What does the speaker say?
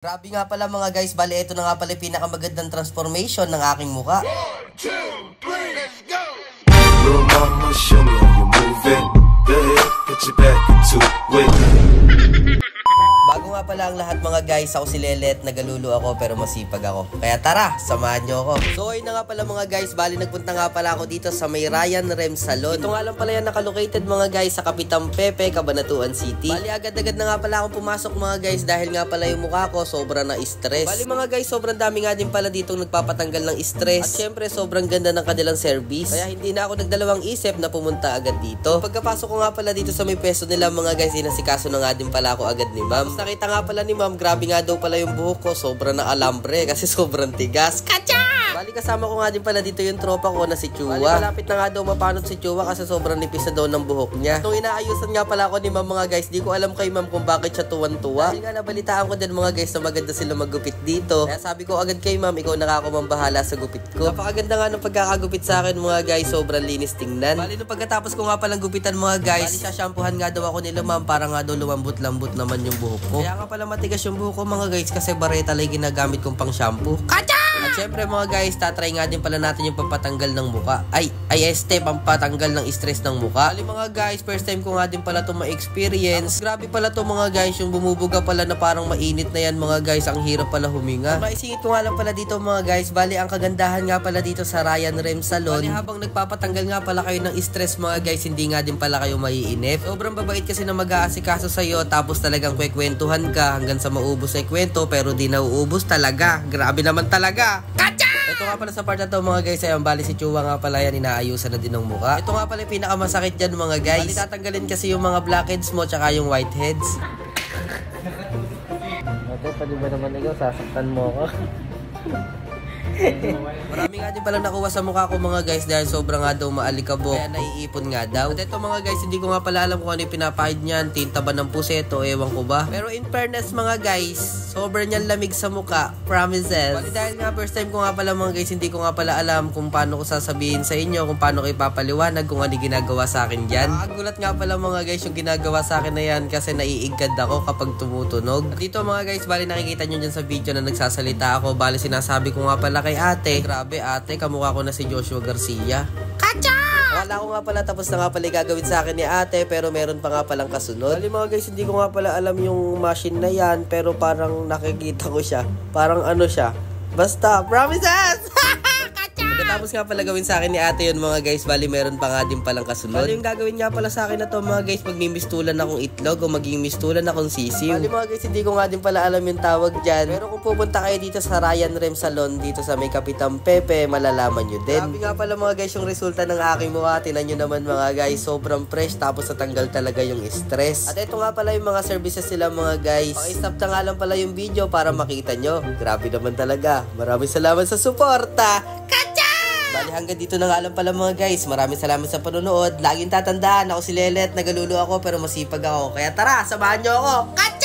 Grabe nga pala mga guys, bali ito na nga pala yung pinakamagandang transformation ng aking muka. 1, 2, 3, let's go! Little mama, show me how you move it. Go ahead, put your back into it. Bago nga pala ang lahat mga guys, ako si Lelet, nagalulu ako pero masipag ako. Kaya tara, samahan nyo ako. So ayun na nga pala mga guys, bali nagpunta nga pala ako dito sa may Ryan Rem Salon. Ito nga lang pala yan nakalocated mga guys sa Kapitang Pepe, Cabanatuan City. Bali agad-agad na nga pala akong pumasok mga guys dahil nga pala yung mukha ko sobrang na-stress. Bali mga guys, sobrang dami nga din pala ditong nagpapatanggal ng stress. At syempre sobrang ganda ng kanilang service. Kaya hindi na ako nagdalawang isip na pumunta agad dito. Pagkapasok ko nga pala dito sa may peso nila mga guys, inasikaso na nga din pala ako agad ni ma'am. Nakita nga pala ni ma'am, grabe nga daw pala yung buhok ko, sobrang na alambre kasi sobrang tigas. Kacha! Bali kasama ko nga din pala dito yung tropa ko na si Chua. Bali malapit na nga daw mapanot si Chua kasi sobrang nipis na daw ng buhok niya. Nung inaayusan nga pala ako ni ma'am mga guys, di ko alam kay ma'am kung bakit siya tuwan-tuwa. Dahil nga nabalitaan ko din mga guys na maganda sila maggupit dito. Kaya sabi ko agad kay ma'am, ikaw nakakumambahala sa gupit ko. Napakaganda nga ng pagkakagupit sa akin mga guys, sobrang linis tingnan. Bali nung pagkatapos ko nga palang gupitan mga guys, bali sashampuhan nga daw ako nila ma'am para nga daw lumambot-lambot naman yung buhok ko. Kaya nga pala matigas yung buhok ko mga guys kasi bareta lang ginagamit kong pang shampoo. Kacha! At syempre mga guys, tatry nga din pala natin yung pampatanggal ng muka. Pampatanggal ng stress ng muka. Bali mga guys, first time ko nga din pala ito ma-experience. Grabe pala to mga guys, yung bumubuga pala na parang mainit na yan mga guys, ang hirap pala huminga. Maisingit ko nga lang pala dito mga guys, bali ang kagandahan nga pala dito sa Ryan Rem Salon. Bali habang nagpapatanggal nga pala kayo ng stress mga guys, hindi nga din pala kayo maiinip. Sobrang babait kasi na mag-aasikaso sa'yo, tapos talagang kwekwentuhan ka hanggang sa maubos ay kwento pero di nauubos talaga. Grabe naman talaga. Kacha! Ito nga pala sa part na to mga guys, ayun, bali si Chua nga pala yan, inaayusan na din ng mukha. Ito nga pala yung pinakamasakit dyan mga guys. Bali tatanggalin kasi yung mga blackheads mo tsaka yung whiteheads. Ito, pwede ba naman ikaw, sasaktan mo ako? Marami nga din pala nakuha sa mukha ko mga guys dahil sobrang nga daw maalikabok, kaya naiipon nga daw. At ito mga guys, hindi ko nga pala alam kung ano yung pinapahid niyan, tinta ba ng puseto, ewan ko ba. Pero in fairness mga guys, sobrang niyang lamig sa mukha, promises. Bali dahil nga first time ko nga pala mga guys, hindi ko nga pala alam kung paano ko sasabihin sa inyo, kung paano ko ipapaliwanag kung ano ginagawa sa akin dyan. Nakagulat nga pala mga guys yung ginagawa sa akin na yan kasi naiigad ako kapag tumutunog. At dito mga guys, bali nakikita nyo dyan sa video na nagsasalita ako, bali sinasabi ko nga pala kay ate, grabe ate, kamukha ko na si Joshua Garcia. Kacha! Wala ko nga pala, tapos na nga pala gagawin sa akin ni ate, pero meron pa nga palang kasunod. Bali mga guys, hindi ko nga pala alam yung machine na yan, pero parang nakikita ko siya. Parang ano siya. Basta, promises! Pagkatapos nga pala gawin sa akin ni ate yun mga guys, bali meron pa nga din palang kasunod. Bali yung gagawin nga pala sa akin na to mga guys, pag mimistulan akong itlog o maging mistulan akong sisiw. Bali mga guys, hindi ko nga din pala alam yung tawag dyan. Pero kung pupunta kayo dito sa Ryan Rem Salon, dito sa may Kapitang Pepe, malalaman nyo din. Grabe nga pala mga guys yung resulta ng aking mukha. Tinan nyo naman mga guys, sobrang fresh, tapos natanggal talaga yung stress. At ito nga pala yung mga services nila mga guys. Paki-stop na nga lang pala yung video para makita nyo. Grabe naman talaga. Maraming salamat sa suporta. Bali hanggang dito na nga lang pala mga guys. Maraming salamat sa panonood. Laging tatandaan, ako si Lelet, nagalulu ako pero masipag ako. Kaya tara, samahan nyo ako. Cut!